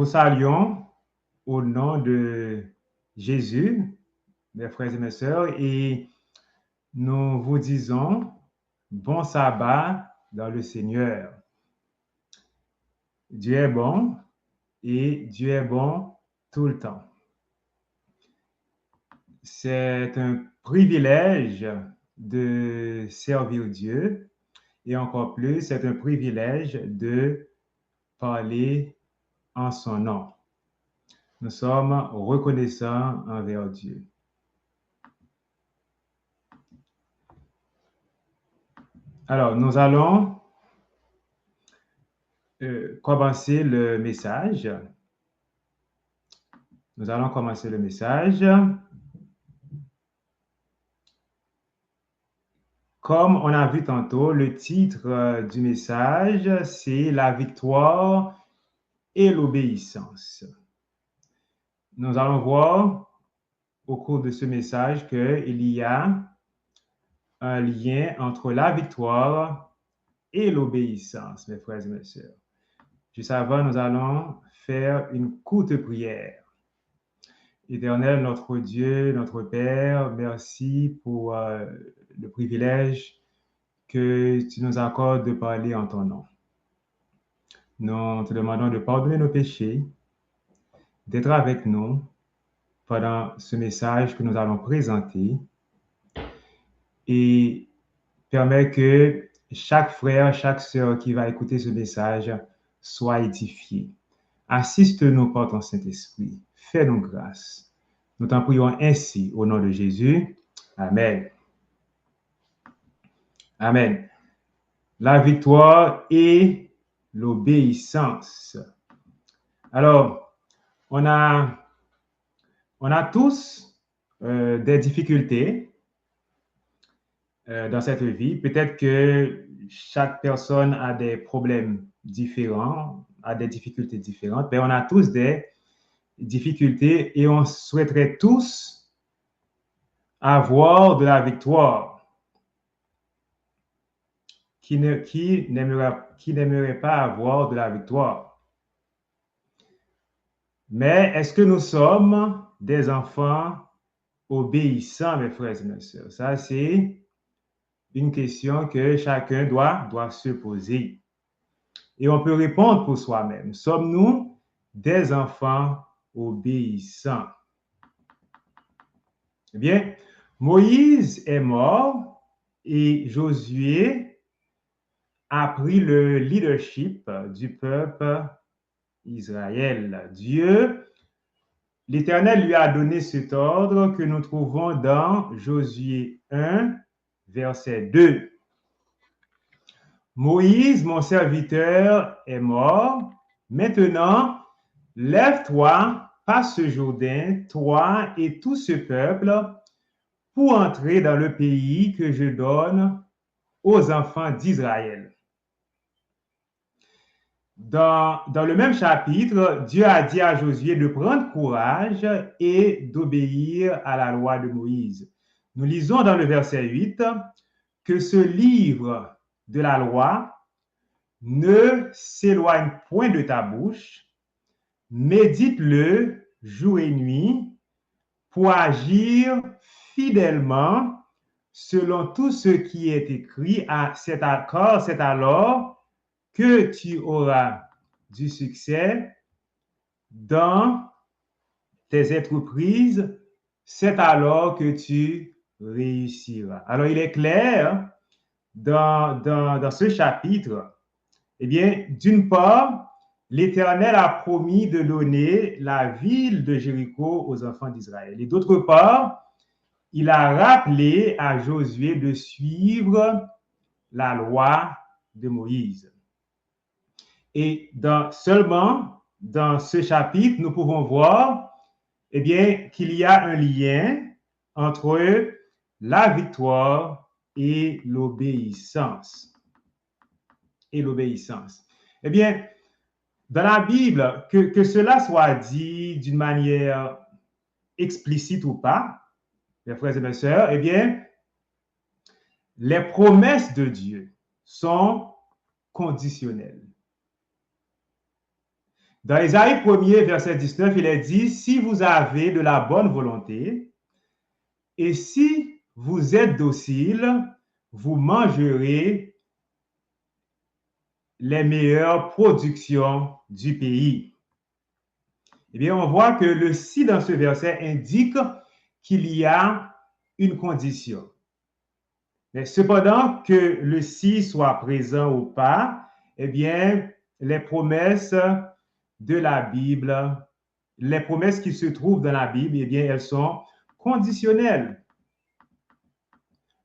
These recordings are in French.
vous saluons au nom de Jésus, mes frères et mes sœurs, et nous vous disons bon sabbat dans le Seigneur. Dieu est bon et Dieu est bon tout le temps. C'est un privilège de servir Dieu et encore plus, c'est un privilège de parler en son nom. Nous sommes reconnaissants envers Dieu. Alors, nous allons commencer le message. Nous allons commencer le message. Comme on a vu tantôt, le titre du message, c'est la victoire et l'obéissance. Nous allons voir au cours de ce message qu'il y a un lien entre la victoire et l'obéissance, mes frères et mes sœurs. Juste avant, nous allons faire une courte prière. Éternel, notre Dieu, notre Père, merci pour le privilège que tu nous accordes de parler en ton nom. Nous te demandons de pardonner nos péchés, d'être avec nous pendant ce message que nous allons présenter et permet que chaque frère, chaque sœur qui va écouter ce message soit édifié. Assiste-nous par ton Saint-Esprit. Fais-nous grâce. Nous t'en prions ainsi au nom de Jésus. Amen. Amen. La victoire et l'obéissance. Alors, on a tous des difficultés dans cette vie. Peut-être que chaque personne a des problèmes différents, a des difficultés différentes, mais on a tous des difficultés et on souhaiterait tous avoir de la victoire. Qui n'aimerait pas avoir de la victoire? Mais est-ce que nous sommes des enfants obéissants, mes frères et mes sœurs? Ça, c'est une question que chacun doit se poser. Et on peut répondre pour soi-même. Sommes-nous des enfants obéissants? Eh bien, Moïse est mort et Josué a pris le leadership du peuple Israël. L'Éternel lui a donné cet ordre que nous trouvons dans Josué 1, verset 2. Moïse, mon serviteur, est mort. Maintenant, lève-toi, passe ce Jourdain, toi et tout ce peuple, pour entrer dans le pays que je donne aux enfants d'Israël. Dans le même chapitre, Dieu a dit à Josué de prendre courage et d'obéir à la loi de Moïse. Nous lisons dans le verset 8 que ce livre de la loi ne s'éloigne point de ta bouche, médite-le jour et nuit pour agir fidèlement selon tout ce qui est écrit. C'est alors que tu auras du succès dans tes entreprises, c'est alors que tu réussiras. Alors, il est clair dans ce chapitre, eh bien, d'une part, l'Éternel a promis de donner la ville de Jéricho aux enfants d'Israël. Et d'autre part, il a rappelé à Josué de suivre la loi de Moïse. Et seulement dans ce chapitre, nous pouvons voir eh bien, qu'il y a un lien entre la victoire et l'obéissance. Eh bien, dans la Bible, que cela soit dit d'une manière explicite ou pas, mes frères et mes sœurs, eh bien, les promesses de Dieu sont conditionnelles. Dans Ésaïe 1er, verset 19, il est dit, si vous avez de la bonne volonté et si vous êtes docile, vous mangerez les meilleures productions du pays. Eh bien, on voit que le si dans ce verset indique qu'il y a une condition. Mais cependant que le si soit présent ou pas, eh bien, les promesses de la Bible, les promesses qui se trouvent dans la Bible, eh bien, elles sont conditionnelles.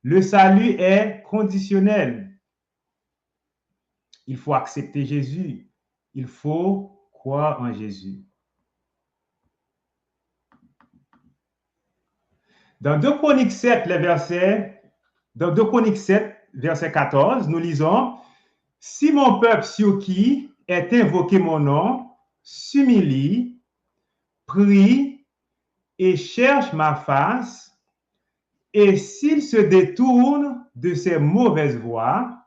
Le salut est conditionnel. Il faut accepter Jésus. Il faut croire en Jésus. Dans 2 Chroniques 7, dans 2 Chroniques 7, verset 14, nous lisons, « Si mon peuple sur qui est invoqué mon nom s'humilie, prie et cherche ma face, et s'il se détourne de ses mauvaises voies,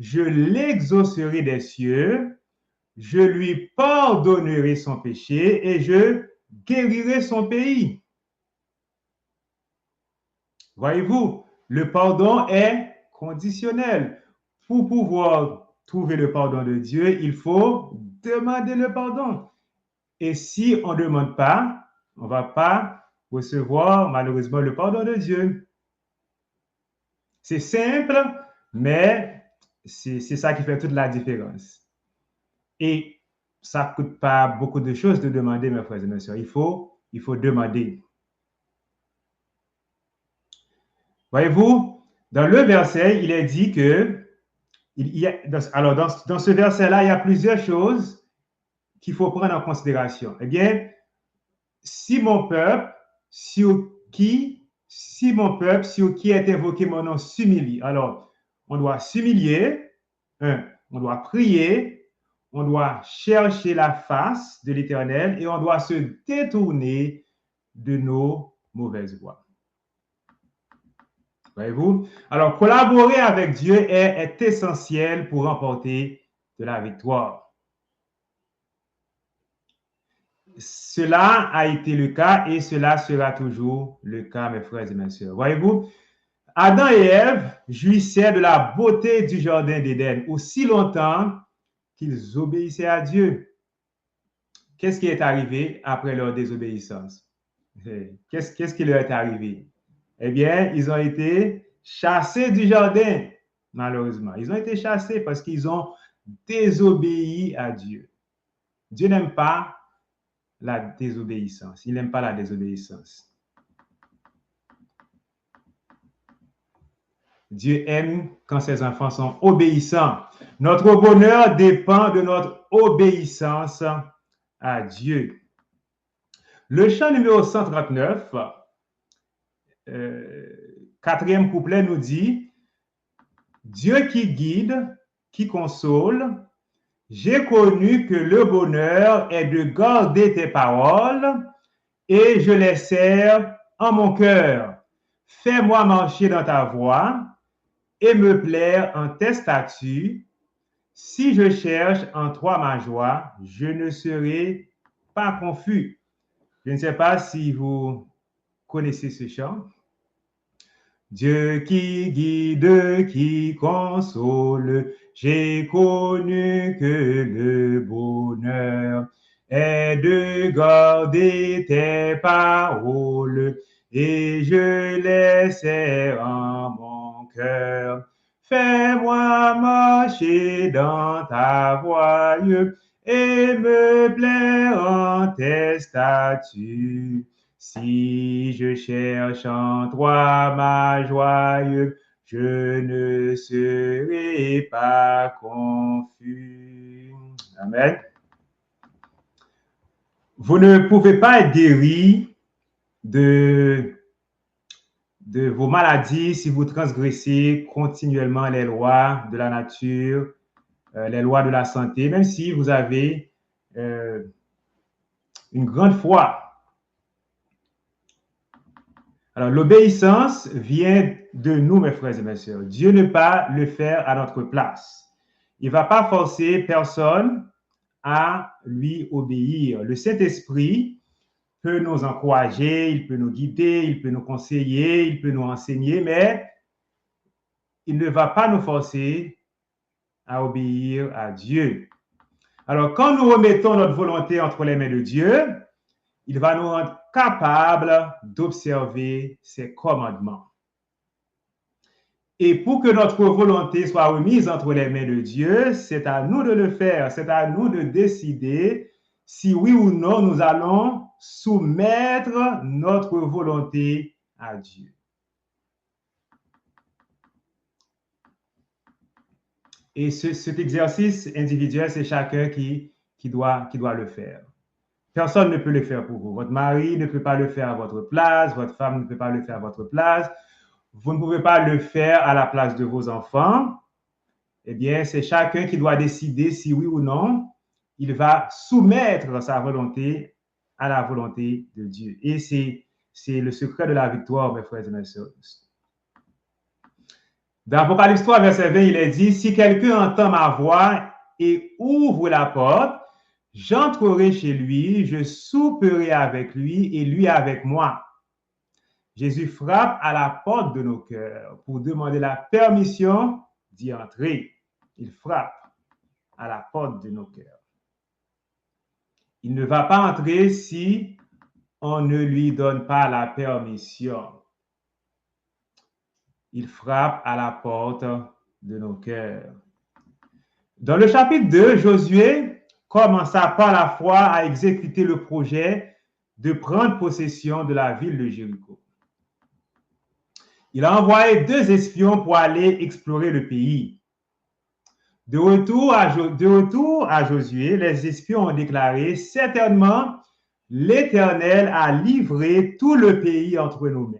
je l'exaucerai des cieux, je lui pardonnerai son péché et je guérirai son pays. » Voyez-vous, le pardon est conditionnel. Pour pouvoir trouver le pardon de Dieu, il faut demander le pardon. Et si on ne demande pas, on ne va pas recevoir malheureusement le pardon de Dieu. C'est simple, mais c'est ça qui fait toute la différence. Et ça ne coûte pas beaucoup de choses de demander, mes frères et mes sœurs. Il faut demander. Voyez-vous, dans le verset, il est dit que, dans ce verset-là, il y a plusieurs choses qu'il faut prendre en considération. Eh bien, si mon peuple, sur qui est invoqué mon nom s'humilie. Alors, on doit s'humilier, on doit prier, on doit chercher la face de l'Éternel et on doit se détourner de nos mauvaises voies. Voyez-vous? Alors, collaborer avec Dieu est essentiel pour remporter de la victoire. Cela a été le cas et cela sera toujours le cas, mes frères et mes sœurs. Voyez-vous? Adam et Ève jouissaient de la beauté du jardin d'Éden aussi longtemps qu'ils obéissaient à Dieu. Qu'est-ce qui est arrivé après leur désobéissance? Qu'est-ce qui leur est arrivé? Eh bien, ils ont été chassés du jardin, malheureusement. Ils ont été chassés parce qu'ils ont désobéi à Dieu. Dieu n'aime pas la désobéissance. Il n'aime pas la désobéissance. Dieu aime quand ses enfants sont obéissants. Notre bonheur dépend de notre obéissance à Dieu. Le chant numéro 139, quatrième couplet nous dit, « Dieu qui guide, qui console, j'ai connu que le bonheur est de garder tes paroles et je les sers en mon cœur. Fais-moi marcher dans ta voie et me plaire en tes statuts. Si je cherche en toi ma joie, je ne serai pas confus. » Je ne sais pas si vous connaissez ce chant. Dieu qui guide, qui console, j'ai connu que le bonheur est de garder tes paroles et je les sers en mon cœur. Fais-moi marcher dans ta voie et me plaire en tes statuts. Si je cherche en toi ma joie, je ne serai pas confus. Amen. Vous ne pouvez pas être guéri de vos maladies si vous transgressez continuellement les lois de la nature, les lois de la santé, même si vous avez une grande foi. Alors, l'obéissance vient de nous, mes frères et mes sœurs. Dieu ne va pas le faire à notre place. Il ne va pas forcer personne à lui obéir. Le Saint-Esprit peut nous encourager, il peut nous guider, il peut nous conseiller, il peut nous enseigner, mais il ne va pas nous forcer à obéir à Dieu. Alors, quand nous remettons notre volonté entre les mains de Dieu, il va nous rendre capables d'observer ses commandements. Et pour que notre volonté soit remise entre les mains de Dieu, c'est à nous de le faire, c'est à nous de décider si oui ou non nous allons soumettre notre volonté à Dieu. Et cet exercice individuel, c'est chacun qui doit le faire. Personne ne peut le faire pour vous. Votre mari ne peut pas le faire à votre place, votre femme ne peut pas le faire à votre place. Vous ne pouvez pas le faire à la place de vos enfants. Eh bien, c'est chacun qui doit décider si oui ou non il va soumettre sa volonté à la volonté de Dieu. Et c'est le secret de la victoire, mes frères et mes sœurs. Dans Apocalypse 3, verset 20, il est dit, si quelqu'un entend ma voix et ouvre la porte, j'entrerai chez lui, je souperai avec lui et lui avec moi. Jésus frappe à la porte de nos cœurs pour demander la permission d'y entrer. Il frappe à la porte de nos cœurs. Il ne va pas entrer si on ne lui donne pas la permission. Il frappe à la porte de nos cœurs. Dans le chapitre 2, Josué commença par la foi à exécuter le projet de prendre possession de la ville de Jéricho. Il a envoyé 2 espions pour aller explorer le pays. De retour à Josué, les espions ont déclaré, certainement, l'Éternel a livré tout le pays entre nos mains.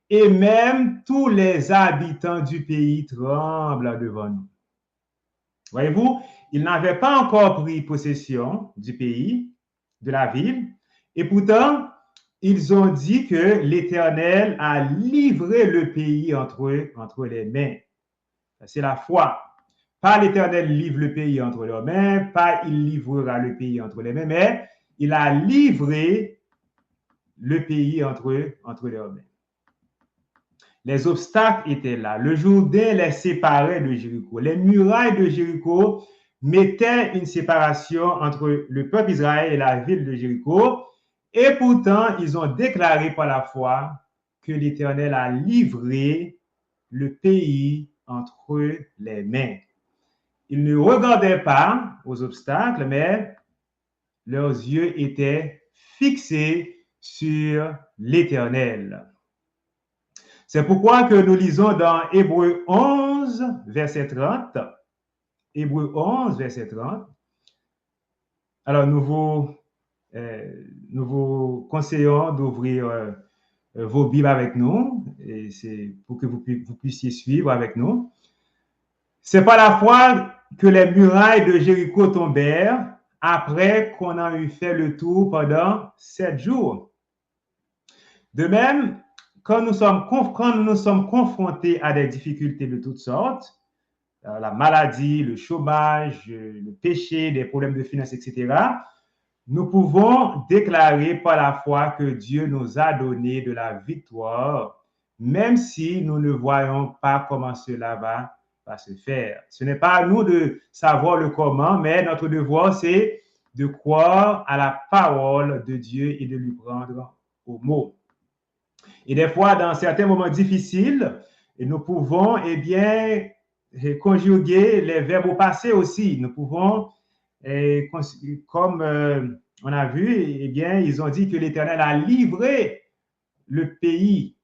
Et même tous les habitants du pays tremblent devant nous. Voyez-vous, ils n'avaient pas encore pris possession du pays, de la ville, et pourtant, ils ont dit que l'Éternel a livré le pays entre les mains. C'est la foi. Pas l'Éternel livre le pays entre leurs mains, pas il livrera le pays entre les mains, mais il a livré le pays entre leurs mains. Les obstacles étaient là. Le Jourdain les séparait de Jéricho. Les murailles de Jéricho mettaient une séparation entre le peuple d'Israël et la ville de Jéricho. Et pourtant, ils ont déclaré par la foi que l'Éternel a livré le pays entre les mains. Ils ne regardaient pas aux obstacles, mais leurs yeux étaient fixés sur l'Éternel. C'est pourquoi que nous lisons dans Hébreux 11, verset 30. Hébreux 11, verset 30. Alors, nous vous conseillons d'ouvrir vos Bibles avec nous, et c'est pour que vous puissiez suivre avec nous. C'est par la foi que les murailles de Jéricho tombèrent après qu'on a eu fait le tour pendant 7 jours. De même, quand nous sommes confrontés à des difficultés de toutes sortes, la maladie, le chômage, le péché, des problèmes de finances, etc., nous pouvons déclarer par la foi que Dieu nous a donné de la victoire, même si nous ne voyons pas comment cela va se faire. Ce n'est pas à nous de savoir le comment, mais notre devoir, c'est de croire à la parole de Dieu et de lui prendre au mot. Et des fois, dans certains moments difficiles, nous pouvons, conjuguer les verbes au passé aussi. Nous pouvons, comme on a vu, ils ont dit que l'Éternel a livré le pays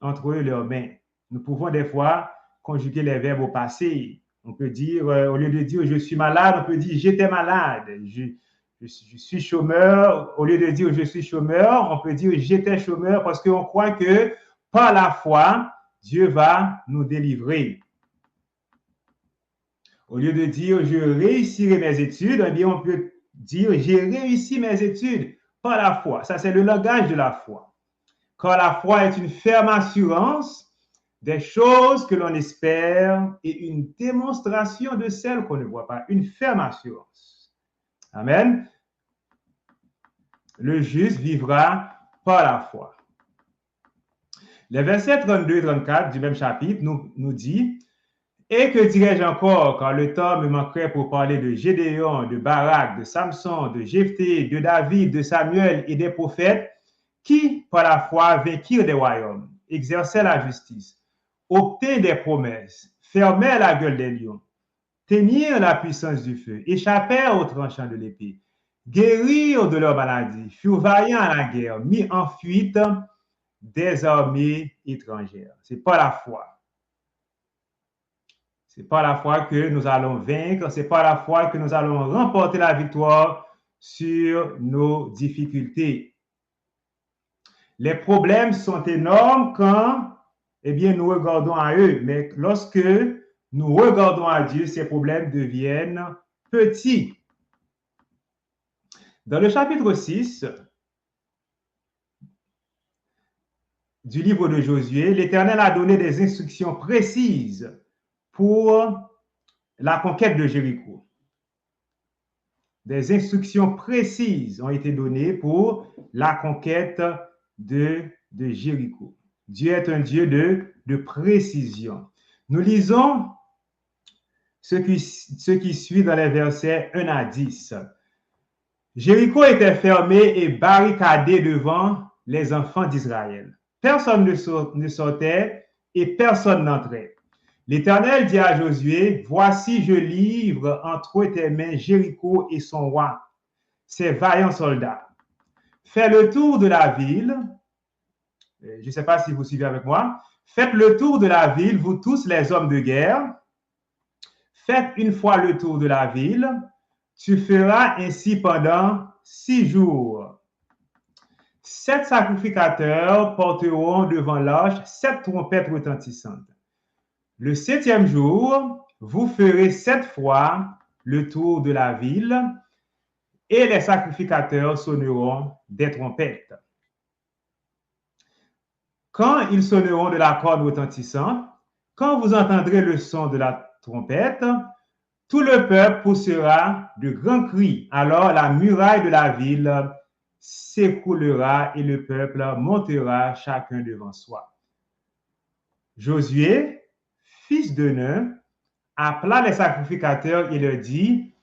entre leurs mains. Nous pouvons des fois conjuguer les verbes au passé. On peut dire, au lieu de dire je suis malade, on peut dire j'étais malade. Je suis chômeur. Au lieu de dire je suis chômeur, on peut dire j'étais chômeur parce qu'on croit que par la foi, Dieu va nous délivrer. Au lieu de dire je réussirai mes études, on peut dire j'ai réussi mes études par la foi. Ça, c'est le langage de la foi. Car la foi est une ferme assurance des choses que l'on espère et une démonstration de celles qu'on ne voit pas. Une ferme assurance. Amen. Le juste vivra par la foi. Les versets 32 et 34 du même chapitre nous dit: Et que dirais-je encore, quand le temps me manquerait pour parler de Gédéon, de Barak, de Samson, de Jephthé, de David, de Samuel et des prophètes qui, par la foi, vainquirent des royaumes, exerçaient la justice, obtinrent des promesses, fermèrent la gueule des lions, teignirent la puissance du feu, échappèrent aux tranchants de l'épée, guérirent de leur maladie, furent vaillants à la guerre, mis en fuite des armées étrangères. C'est pas la foi. C'est pas la foi que nous allons vaincre, c'est pas la foi que nous allons remporter la victoire sur nos difficultés. Les problèmes sont énormes quand, eh bien, nous regardons à eux, mais lorsque nous regardons à Dieu, ces problèmes deviennent petits. Dans le chapitre 6 du livre de Josué, l'Éternel a donné des instructions précises pour la conquête de Jéricho. Des instructions précises ont été données pour la conquête de Jéricho. Dieu est un Dieu de précision. Nous lisons ce qui suit dans les versets 1 à 10. Jéricho était fermé et barricadé devant les enfants d'Israël. Personne ne sortait et personne n'entrait. L'Éternel dit à Josué: Voici, je livre entre tes mains Jéricho et son roi, ses vaillants soldats. Fais le tour de la ville. Je ne sais pas si vous suivez avec moi. Faites le tour de la ville, vous tous les hommes de guerre. Faites une fois le tour de la ville. Tu feras ainsi pendant 6 jours. 7 sacrificateurs porteront devant l'arche 7 trompettes retentissantes. Le 7e jour, vous ferez 7 fois le tour de la ville et les sacrificateurs sonneront des trompettes. Quand ils sonneront de la corne retentissante, quand vous entendrez le son de la trompette, tout le peuple poussera de grands cris. Alors la muraille de la ville s'écroulera et le peuple montera chacun devant soi. Josué, fils de Nun, appela les sacrificateurs et leur dit: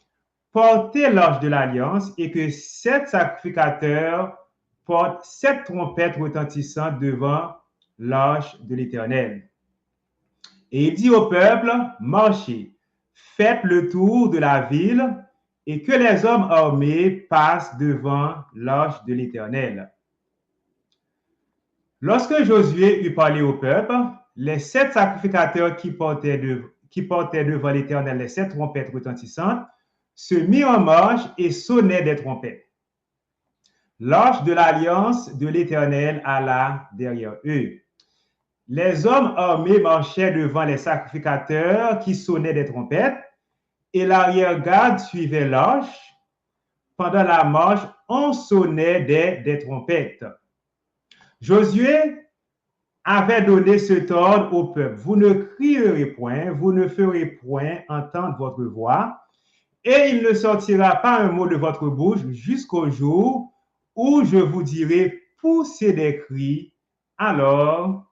Portez l'arche de l'alliance et que 7 sacrificateurs portent 7 trompettes retentissantes devant l'arche de l'Éternel. Et il dit au peuple: Marchez, faites le tour de la ville et que les hommes armés passent devant l'arche de l'Éternel. Lorsque Josué eut parlé au peuple, les 7 sacrificateurs qui portaient devant l'Éternel les 7 trompettes retentissantes se mirent en marche et sonnaient des trompettes. L'arche de l'alliance de l'Éternel alla derrière eux. Les hommes armés marchaient devant les sacrificateurs qui sonnaient des trompettes et l'arrière-garde suivait l'arche. Pendant la marche, on sonnait des trompettes. Josué avait donné cet ordre au peuple: Vous ne crierez point, vous ne ferez point entendre votre voix, et il ne sortira pas un mot de votre bouche jusqu'au jour où je vous dirai: poussez des cris, alors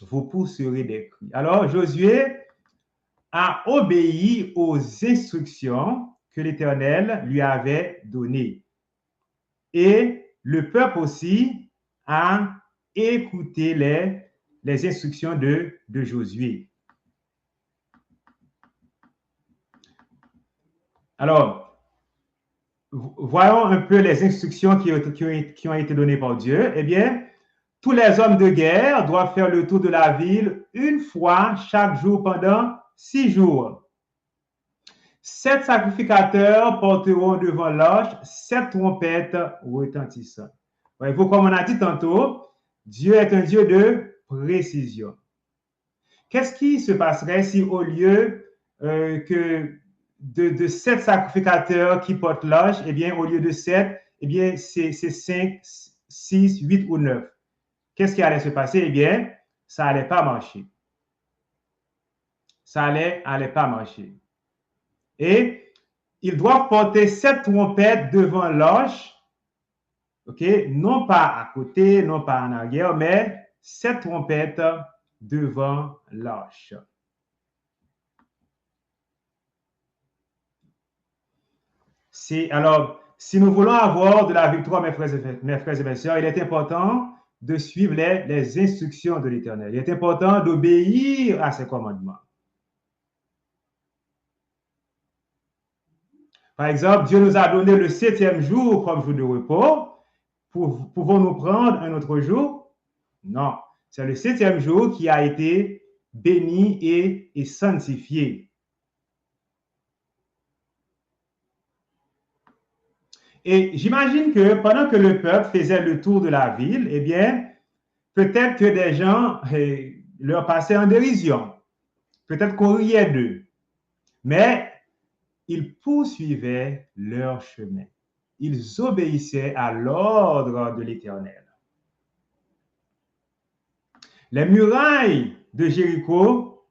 vous pousserez des cris. Alors Josué a obéi aux instructions que l'Éternel lui avait données. Et le peuple aussi a écouté les instructions de Josué. Alors, voyons un peu les instructions qui ont été données par Dieu. Eh bien, tous les hommes de guerre doivent faire le tour de la ville une fois chaque jour pendant 6 jours. 7 sacrificateurs porteront devant l'arche 7 trompettes retentissantes. Voyez-vous, comme on a dit tantôt, Dieu est un Dieu de précision. Qu'est-ce qui se passerait si au lieu que de 7 sacrificateurs qui portent l'arche, eh bien, au lieu de 7, eh bien, c'est 5, 6, 8 ou 9. Qu'est-ce qui allait se passer? Eh bien, ça n'allait pas marcher. Ça allait pas marcher. Et ils doivent porter 7 trompettes devant l'arche, ok, non pas à côté, non pas en arrière, mais 7 trompettes devant l'arche. Alors, si nous voulons avoir de la victoire, mes frères et mes sœurs, il est important de suivre les instructions de l'Éternel. Il est important d'obéir à ses commandements. Par exemple, Dieu nous a donné le 7e jour comme jour de repos. Pouvons-nous prendre un autre jour? Non. C'est le 7e jour qui a été béni et sanctifié. Et j'imagine que pendant que le peuple faisait le tour de la ville, eh bien, peut-être que des gens leur passaient en dérision. Peut-être qu'on riait d'eux. Mais ils poursuivaient leur chemin. Ils obéissaient à l'ordre de l'Éternel. Les murailles de Jéricho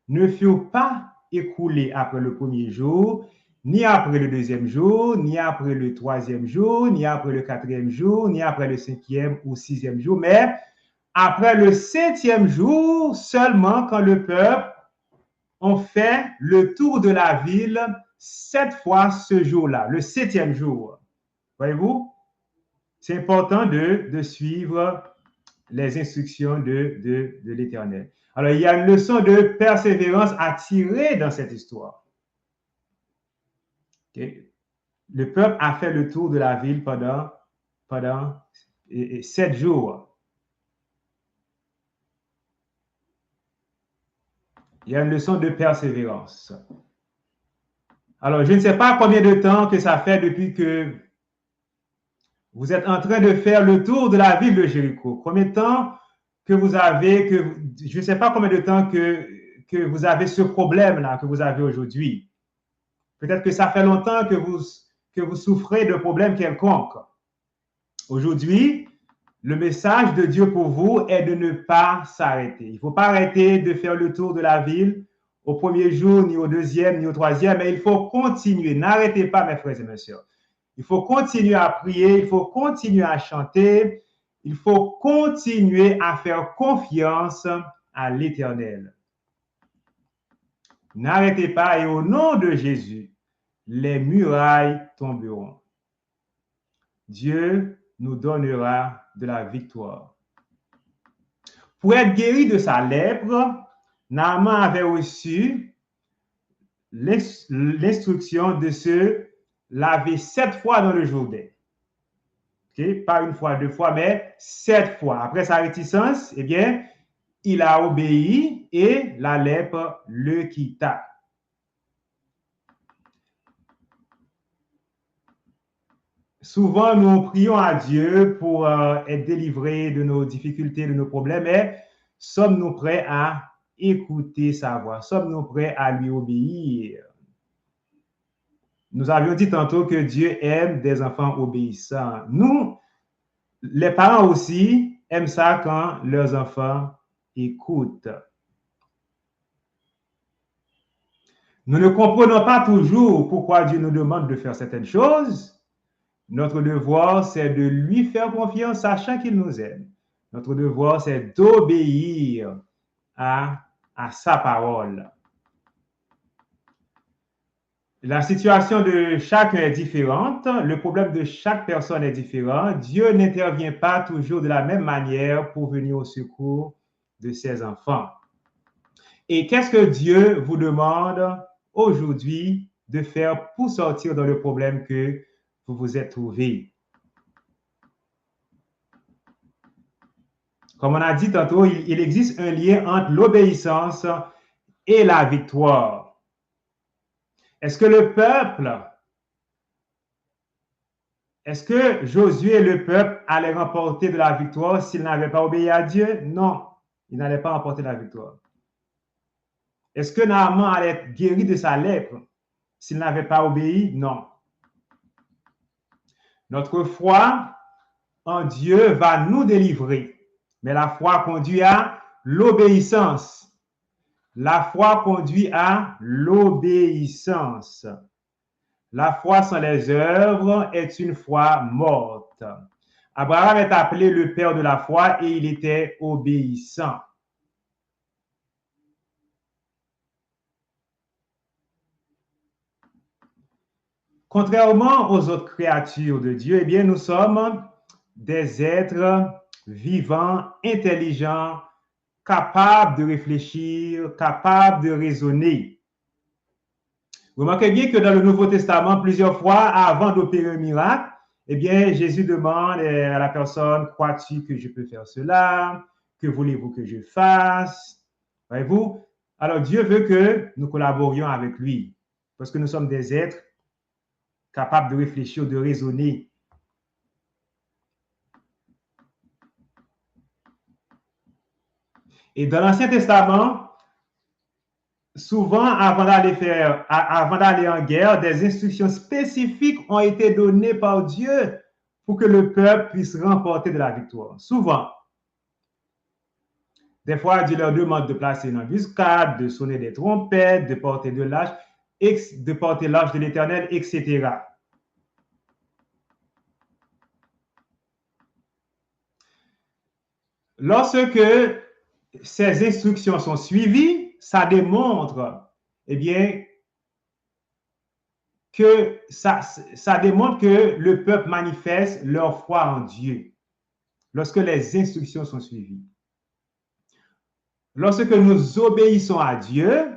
ne furent pas écoulées après le premier jour, ni après le deuxième jour, ni après le troisième jour, ni après le quatrième jour, ni après le 5e ou 6e jour, mais après le 7e jour seulement, quand le peuple a fait le tour de la ville 7 fois ce jour-là, le 7e jour. Voyez-vous? C'est important de suivre les instructions de l'Éternel. Alors, il y a une leçon de persévérance à tirer dans cette histoire. Okay? Le peuple a fait le tour de la ville pendant 7 jours. Il y a une leçon de persévérance. Alors, je ne sais pas combien de temps que ça fait depuis que vous êtes en train de faire le tour de la ville de Jéricho. Combien de temps que vous avez, je ne sais pas combien de temps que vous avez ce problème-là que vous avez aujourd'hui. Peut-être que ça fait longtemps que vous souffrez de problèmes quelconques. Aujourd'hui, le message de Dieu pour vous est de ne pas s'arrêter. Il ne faut pas arrêter de faire le tour de la ville au premier jour, ni au deuxième, ni au troisième, mais il faut continuer. N'arrêtez pas, mes frères et mes sœurs. Il faut continuer à prier, il faut continuer à chanter, il faut continuer à faire confiance à l'Éternel. N'arrêtez pas et au nom de Jésus, les murailles tomberont. Dieu nous donnera de la victoire. Pour être guéri de sa lèpre, Naaman avait reçu l'instruction de se laver 7 fois dans le Jourdain. Okay? Pas une fois, 2 fois, mais 7 fois. Après sa réticence, eh bien, il a obéi et la lèpre le quitta. Souvent, nous prions à Dieu pour être délivrés de nos difficultés, de nos problèmes, mais sommes-nous prêts à écouter sa voix? Sommes-nous prêts à lui obéir? Nous avions dit tantôt que Dieu aime des enfants obéissants. Nous, les parents aussi, aiment ça quand leurs enfants écoutent. Nous ne comprenons pas toujours pourquoi Dieu nous demande de faire certaines choses. Notre devoir, c'est de lui faire confiance, sachant qu'il nous aime. Notre devoir, c'est d'obéir à sa parole. La situation de chacun est différente. Le problème de chaque personne est différent. Dieu n'intervient pas toujours de la même manière pour venir au secours de ses enfants. Et qu'est-ce que Dieu vous demande aujourd'hui de faire pour sortir dans le problème que vous vous êtes trouvé? Comme on a dit tantôt, il existe un lien entre l'obéissance et la victoire. Est-ce que Josué et le peuple allaient remporter de la victoire s'ils n'avaient pas obéi à Dieu? Non, ils n'allaient pas remporter la victoire. Est-ce que Naaman allait être guéri de sa lèpre s'il n'avait pas obéi? Non. Notre foi en Dieu va nous délivrer, mais la foi conduit à La foi sans les œuvres est une foi morte. Abraham est appelé le père de la foi et il était obéissant. Contrairement aux autres créatures de Dieu, eh bien, nous sommes des êtres vivants, intelligents, capables de réfléchir, capables de raisonner. Remarquez bien que dans le Nouveau Testament, plusieurs fois, avant d'opérer un miracle, eh bien, Jésus demande à la personne, crois-tu que je peux faire cela? Que voulez-vous que je fasse? Voyez-vous? Alors, Dieu veut que nous collaborions avec lui, parce que nous sommes des êtres capables de réfléchir, de raisonner. Et dans l'Ancien Testament, souvent, avant d'aller en guerre, des instructions spécifiques ont été données par Dieu pour que le peuple puisse remporter de la victoire. Souvent. Des fois, Dieu leur demande de placer une embuscade, de sonner des trompettes, de porter l'arche de l'Éternel, etc. Lorsque ces instructions sont suivies, ça démontre, eh bien, ça démontre que le peuple manifeste leur foi en Dieu. Lorsque les instructions sont suivies. Lorsque nous obéissons à Dieu,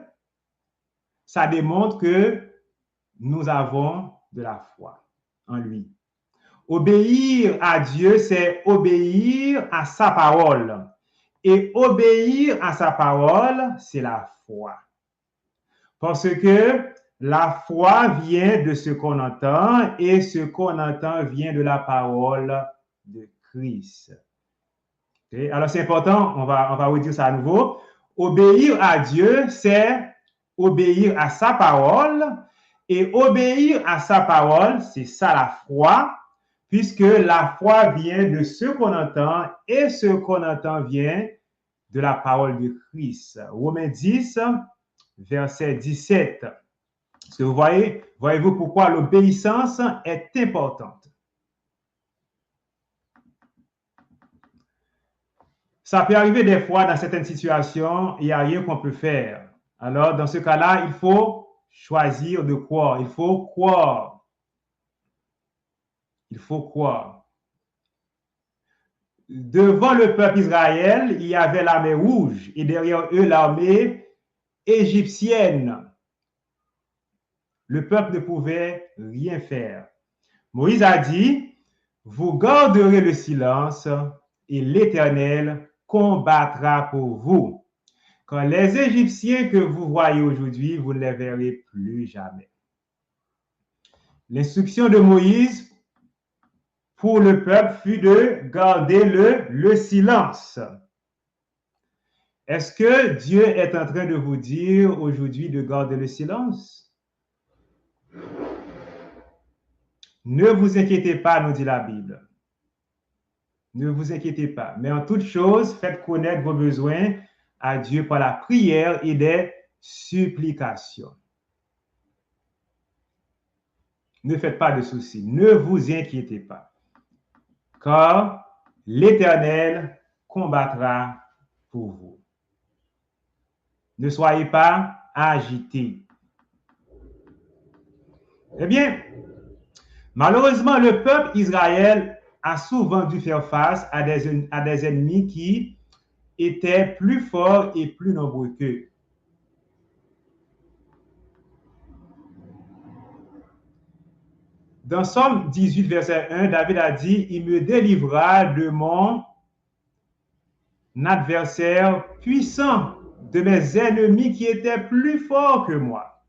ça démontre que nous avons de la foi en lui. Obéir à Dieu, c'est obéir à sa parole. Et obéir à sa parole, c'est la foi. Parce que la foi vient de ce qu'on entend et ce qu'on entend vient de la parole de Christ. Okay? Alors c'est important, on va redire ça à nouveau. Obéir à Dieu, c'est obéir à sa parole. Et obéir à sa parole, c'est ça la foi, puisque la foi vient de ce qu'on entend et ce qu'on entend vient de la parole de Christ. Romains 10, verset 17. Est-ce que vous voyez-vous pourquoi l'obéissance est importante? Ça peut arriver des fois dans certaines situations, il n'y a rien qu'on peut faire. Alors, dans ce cas-là, il faut choisir de croire. Il faut croire. Il faut croire. Devant le peuple Israël, il y avait l'armée rouge et derrière eux l'armée égyptienne. Le peuple ne pouvait rien faire. Moïse a dit, vous garderez le silence et l'Éternel combattra pour vous. Quand les Égyptiens que vous voyez aujourd'hui, vous ne les verrez plus jamais. L'instruction de Moïse pour le peuple fut de garder le silence. Est-ce que Dieu est en train de vous dire aujourd'hui de garder le silence? Ne vous inquiétez pas, nous dit la Bible. Ne vous inquiétez pas. Mais en toute chose, faites connaître vos besoins à Dieu par la prière et des supplications. Ne faites pas de soucis. Ne vous inquiétez pas. Car l'Éternel combattra pour vous. Ne soyez pas agités. Eh bien, malheureusement, le peuple Israël a souvent dû faire face à des ennemis qui étaient plus forts et plus nombreux qu'eux. Dans Somme 18, verset 1, David a dit, « Il me délivra de mon adversaire puissant, de mes ennemis qui étaient plus forts que moi. »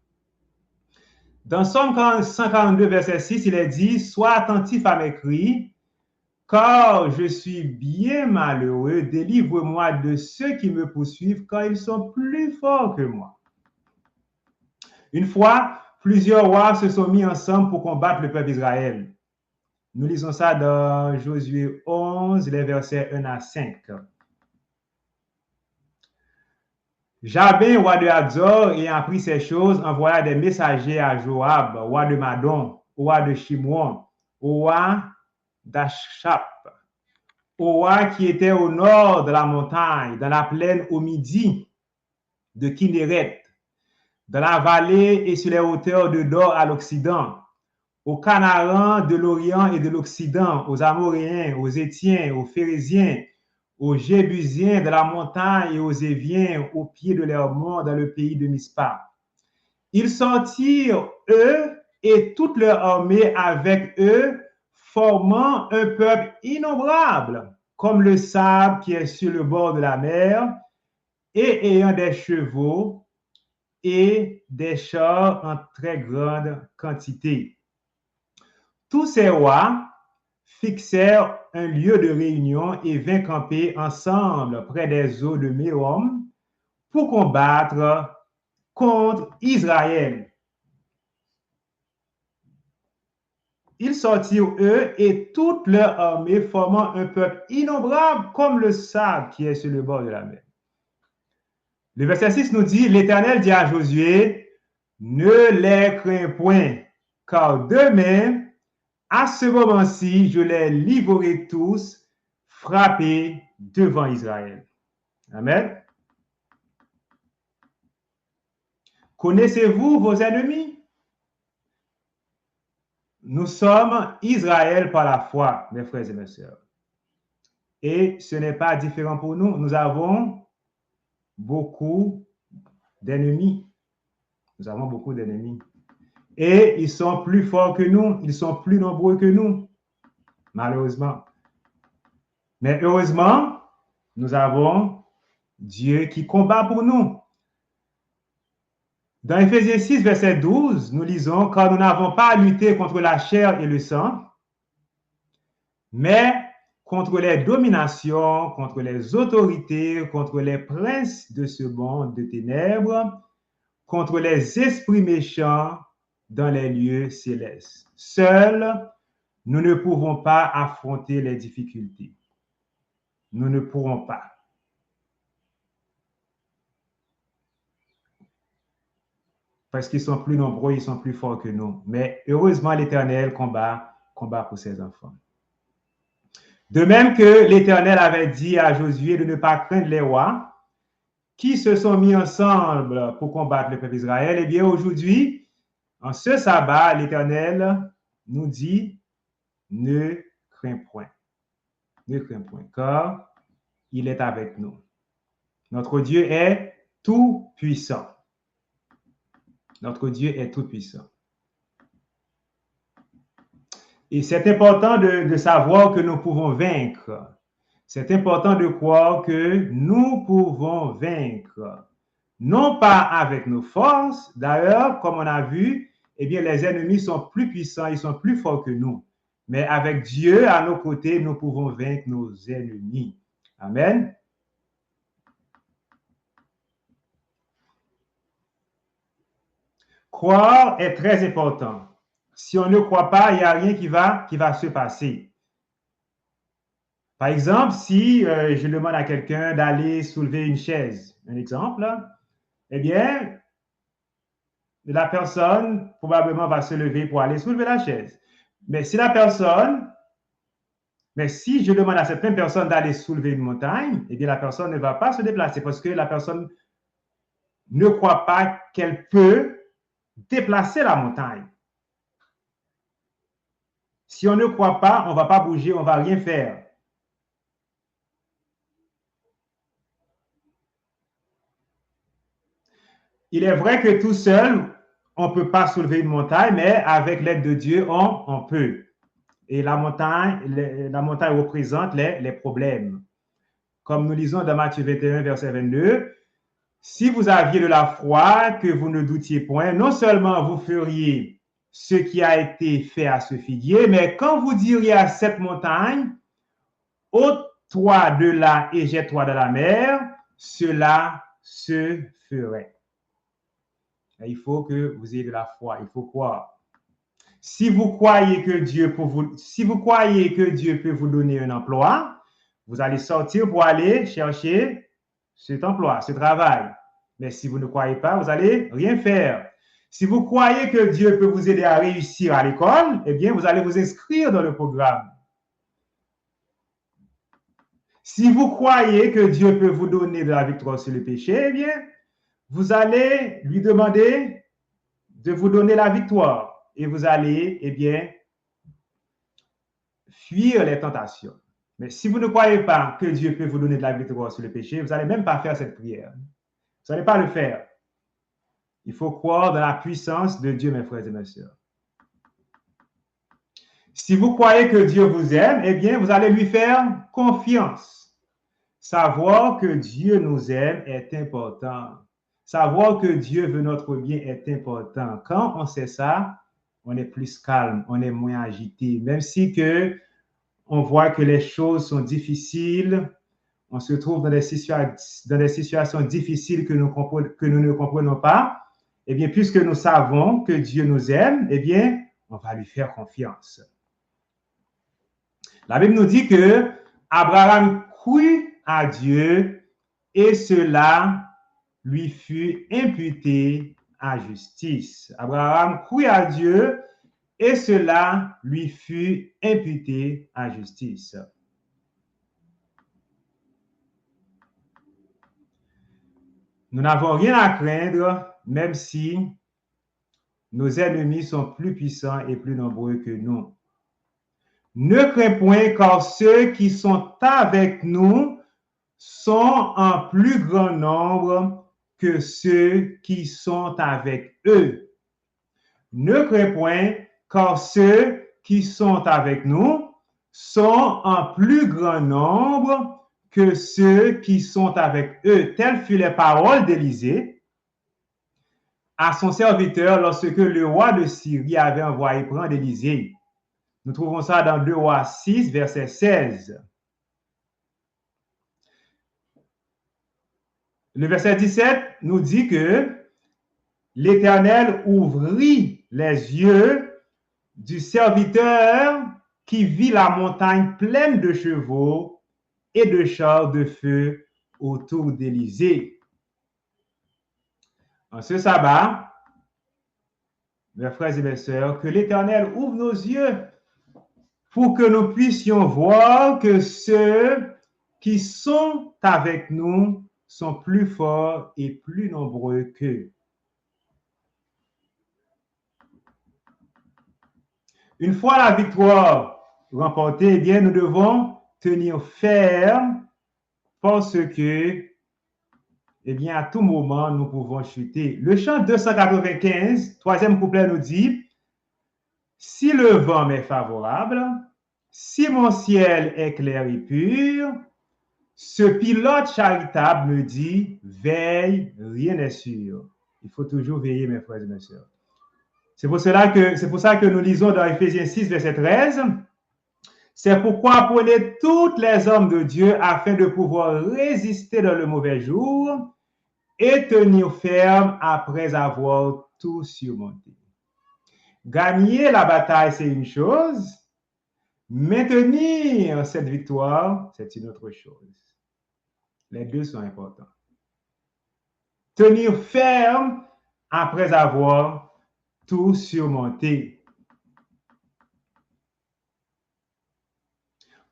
Dans Somme 142, verset 6, il est dit, « Sois attentif à mes cris, car je suis bien malheureux, délivre-moi de ceux qui me poursuivent, car ils sont plus forts que moi. » Une fois, plusieurs rois se sont mis ensemble pour combattre le peuple d'Israël. Nous lisons ça dans Josué 11, les versets 1 à 5. Jabin, roi de Hazor, ayant appris ces choses, envoya des messagers à Joab, roi de Madon, roi de Shimron, roi d'Achshap, au roi qui était au nord de la montagne, dans la plaine au midi de Kinneret, dans la vallée et sur les hauteurs de Dor à l'Occident, aux Canarans de l'Orient et de l'Occident, aux Amoréens, aux Étiens, aux Phérésiens, aux Jébusiens de la montagne et aux Éviens au pied de l'Hermon dans le pays de Mispa. Ils sortirent, eux et toute leur armée avec eux, formant un peuple innombrable, comme le sable qui est sur le bord de la mer, et ayant des chevaux et des chars en très grande quantité. Tous ces rois fixèrent un lieu de réunion et vinrent camper ensemble près des eaux de Mérom pour combattre contre Israël. Ils sortirent, eux et toute leur armée, formant un peuple innombrable comme le sable qui est sur le bord de la mer. Le verset 6 nous dit, l'Éternel dit à Josué, ne les crains point, car demain, à ce moment-ci, je les livrerai tous, frappés devant Israël. Amen. Connaissez-vous vos ennemis? Nous sommes Israël par la foi, mes frères et mes sœurs. Et ce n'est pas différent pour nous. Nous avons beaucoup d'ennemis. Nous avons beaucoup d'ennemis. Et ils sont plus forts que nous. Ils sont plus nombreux que nous, malheureusement. Mais heureusement, nous avons Dieu qui combat pour nous. Dans Éphésiens 6, verset 12, nous lisons, car nous n'avons pas à lutter contre la chair et le sang, mais contre les dominations, contre les autorités, contre les princes de ce monde de ténèbres, contre les esprits méchants dans les lieux célestes. Seuls, nous ne pouvons pas affronter les difficultés. Nous ne pourrons pas. Parce qu'ils sont plus nombreux, ils sont plus forts que nous. Mais heureusement, l'Éternel combat pour ses enfants. De même que l'Éternel avait dit à Josué de ne pas craindre les rois qui se sont mis ensemble pour combattre le peuple d'Israël, eh bien aujourd'hui, en ce sabbat, l'Éternel nous dit, ne crains point. Ne crains point, car il est avec nous. Notre Dieu est tout puissant. Notre Dieu est tout puissant. Et c'est important de savoir que nous pouvons vaincre. C'est important de croire que nous pouvons vaincre. Non pas avec nos forces. D'ailleurs, comme on a vu, eh bien, les ennemis sont plus puissants, ils sont plus forts que nous. Mais avec Dieu à nos côtés, nous pouvons vaincre nos ennemis. Amen. Croire est très important. Si on ne croit pas, il n'y a rien qui va se passer. Par exemple, si je demande à quelqu'un d'aller soulever une chaise, un exemple, eh bien, la personne probablement va se lever pour aller soulever la chaise. Mais si je demande à cette même personne d'aller soulever une montagne, eh bien, la personne ne va pas se déplacer parce que la personne ne croit pas qu'elle peut déplacer la montagne. Si on ne croit pas, on ne va pas bouger, on ne va rien faire. Il est vrai que tout seul, on ne peut pas soulever une montagne, mais avec l'aide de Dieu, on peut. Et la montagne représente les problèmes. Comme nous lisons dans Matthieu 21, verset 22, si vous aviez de la foi, que vous ne doutiez point, non seulement vous feriez ce qui a été fait à ce figuier, mais quand vous diriez à cette montagne, ôte-toi de là et jette-toi dans la mer, cela se ferait. Il faut que vous ayez de la foi, il faut croire. Si vous croyez que Dieu peut vous donner un emploi, vous allez sortir pour aller chercher cet emploi, ce travail. Mais si vous ne croyez pas, vous n'allez rien faire. Si vous croyez que Dieu peut vous aider à réussir à l'école, eh bien, vous allez vous inscrire dans le programme. Si vous croyez que Dieu peut vous donner de la victoire sur le péché, eh bien, vous allez lui demander de vous donner la victoire et vous allez, eh bien, fuir les tentations. Mais si vous ne croyez pas que Dieu peut vous donner de la victoire sur le péché, vous n'allez même pas faire cette prière. Vous n'allez pas le faire. Il faut croire dans la puissance de Dieu, mes frères et mes sœurs. Si vous croyez que Dieu vous aime, eh bien, vous allez lui faire confiance. Savoir que Dieu nous aime est important. Savoir que Dieu veut notre bien est important. Quand on sait ça, on est plus calme, on est moins agité. Même si que on voit que les choses sont difficiles, on se trouve dans des situations difficiles que nous ne comprenons pas, eh bien, puisque nous savons que Dieu nous aime, eh bien, on va lui faire confiance. La Bible nous dit que Abraham crut à Dieu et cela lui fut imputé à justice. Abraham crut à Dieu et cela lui fut imputé à justice. Nous n'avons rien à craindre, même si nos ennemis sont plus puissants et plus nombreux que nous. Ne crains point, car ceux qui sont avec nous sont en plus grand nombre que ceux qui sont avec eux. Ne crains point, car ceux qui sont avec nous sont en plus grand nombre que ceux qui sont avec eux. Telles furent les paroles d'Élisée à son serviteur lorsque le roi de Syrie avait envoyé prendre Élisée. Nous trouvons ça dans 2 Rois 6, verset 16. Le verset 17 nous dit que l'Éternel ouvrit les yeux du serviteur qui vit la montagne pleine de chevaux et de chars de feu autour d'Élysée. En ce sabbat, mes frères et mes sœurs, que l'Éternel ouvre nos yeux pour que nous puissions voir que ceux qui sont avec nous sont plus forts et plus nombreux qu'eux. Une fois la victoire remportée, eh bien, nous devons tenir ferme parce que, eh bien, à tout moment, nous pouvons chuter. Le chant 295, troisième couplet nous dit, « Si le vent m'est favorable, si mon ciel est clair et pur, ce pilote charitable me dit, veille, rien n'est sûr. » Il faut toujours veiller, mes frères et mes sœurs. C'est pour ça que nous lisons dans Éphésiens 6, verset 13. C'est pourquoi apprenez toutes les hommes de Dieu afin de pouvoir résister dans le mauvais jour et tenir ferme après avoir tout surmonté. Gagner la bataille, c'est une chose. Maintenir cette victoire, c'est une autre chose. Les deux sont importants. Tenir ferme après avoir tout surmonté.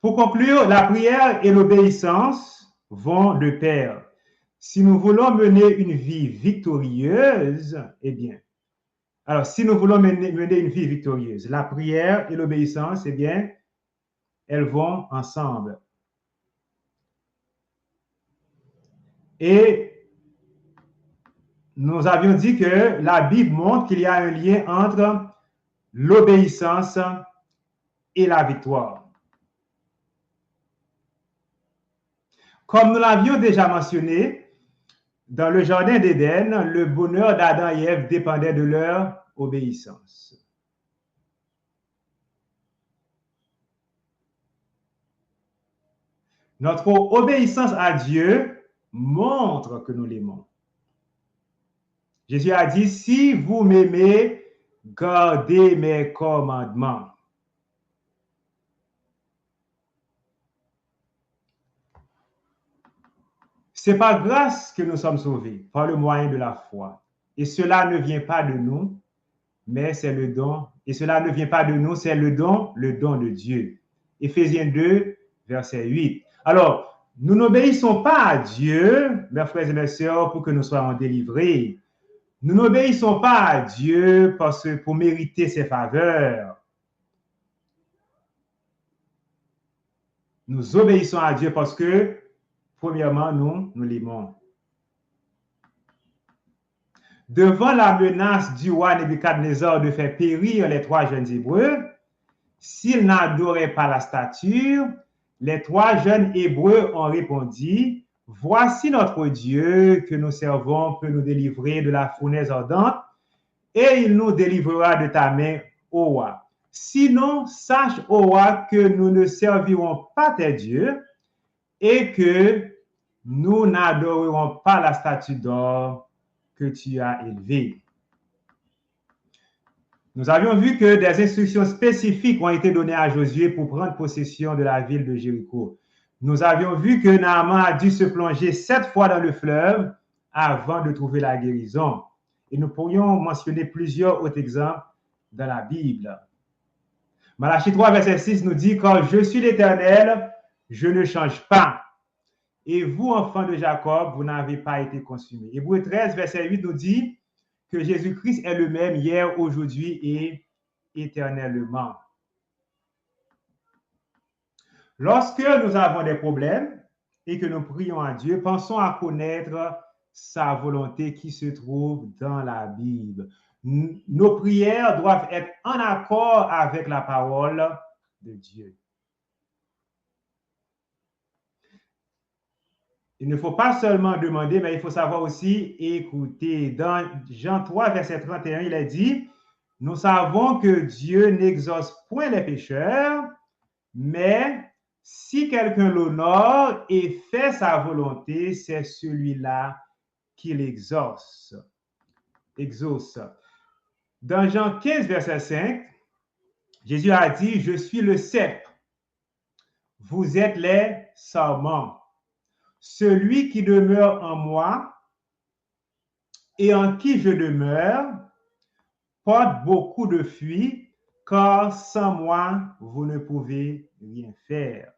Pour conclure, la prière et l'obéissance vont de pair. Si nous voulons mener une vie victorieuse, eh bien, alors si nous voulons mener une vie victorieuse, la prière et l'obéissance, eh bien, elles vont ensemble. Et nous avions dit que la Bible montre qu'il y a un lien entre l'obéissance et la victoire. Comme nous l'avions déjà mentionné, dans le jardin d'Éden, le bonheur d'Adam et Ève dépendait de leur obéissance. Notre obéissance à Dieu montre que nous l'aimons. Jésus a dit, si vous m'aimez, gardez mes commandements. C'est par grâce que nous sommes sauvés, par le moyen de la foi. Et cela ne vient pas de nous, mais c'est le don. Et cela ne vient pas de nous, c'est le don de Dieu. Éphésiens 2, verset 8. Alors, nous n'obéissons pas à Dieu, mes frères et mes sœurs, pour que nous soyons délivrés. Nous n'obéissons pas à Dieu pour mériter ses faveurs. Nous obéissons à Dieu parce que, premièrement, nous l'aimons. Devant la menace du roi Nebuchadnezzar de faire périr les 3 jeunes Hébreux, s'ils n'adoraient pas la statue, les 3 jeunes Hébreux ont répondu, « Voici notre Dieu que nous servons peut nous délivrer de la fournaise ardente, et il nous délivrera de ta main, ô roi. Sinon, sache, ô roi, que nous ne servirons pas tes dieux et que nous n'adorerons pas la statue d'or que tu as élevée. » Nous avions vu que des instructions spécifiques ont été données à Josué pour prendre possession de la ville de Jéricho. Nous avions vu que Naaman a dû se plonger 7 fois dans le fleuve avant de trouver la guérison. Et nous pourrions mentionner plusieurs autres exemples dans la Bible. Malachie 3, verset 6 nous dit « Quand je suis l'Éternel, je ne change pas. Et vous, enfants de Jacob, vous n'avez pas été consumés. » Hébreux 13, verset 8 nous dit que Jésus-Christ est le même hier, aujourd'hui et éternellement. Lorsque nous avons des problèmes et que nous prions à Dieu, pensons à connaître sa volonté qui se trouve dans la Bible. Nos prières doivent être en accord avec la parole de Dieu. Il ne faut pas seulement demander, mais il faut savoir aussi écouter. Dans Jean 3, verset 31, il est dit, « Nous savons que Dieu n'exauce point les pécheurs, mais si quelqu'un l'honore et fait sa volonté, c'est celui-là qui l'exauce. » Exauce. Dans Jean 15, verset 5, Jésus a dit, « Je suis le cep, vous êtes les sarments. Celui qui demeure en moi et en qui je demeure porte beaucoup de fruits, car sans moi, vous ne pouvez rien faire. »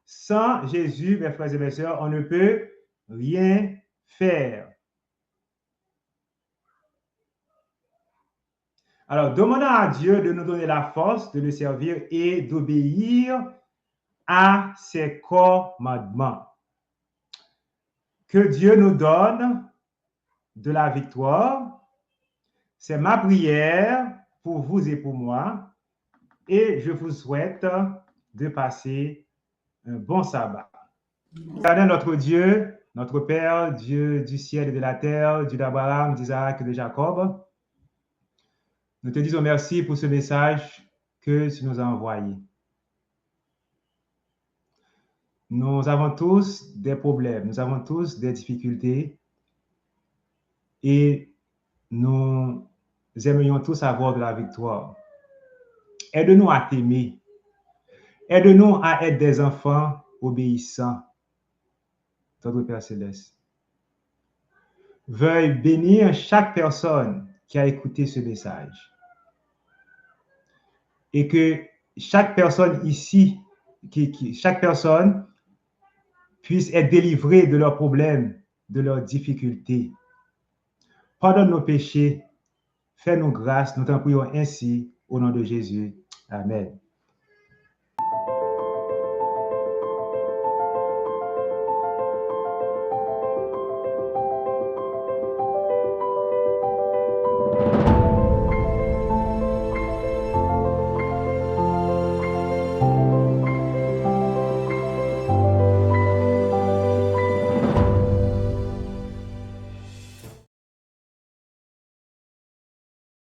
Sans Jésus, mes frères et mes sœurs, on ne peut rien faire. Alors, demandons à Dieu de nous donner la force de le servir et d'obéir à ses commandements. Que Dieu nous donne de la victoire. C'est ma prière pour vous et pour moi. Et je vous souhaite de passer un bon sabbat. Éternel notre Dieu, notre Père, Dieu du ciel et de la terre, Dieu d'Abraham, d'Isaac et de Jacob, nous te disons merci pour ce message que tu nous as envoyé. Nous avons tous des problèmes, nous avons tous des difficultés et nous aimerions tous avoir de la victoire. Aide-nous à t'aimer. Aide-nous à être des enfants obéissants. Notre Père Céleste. Veuille bénir chaque personne qui a écouté ce message. Et que chaque personne ici, chaque personne puisse être délivrée de leurs problèmes, de leurs difficultés. Pardonne nos péchés, fais-nous grâce, nous t'en prions ainsi, au nom de Jésus. Amen.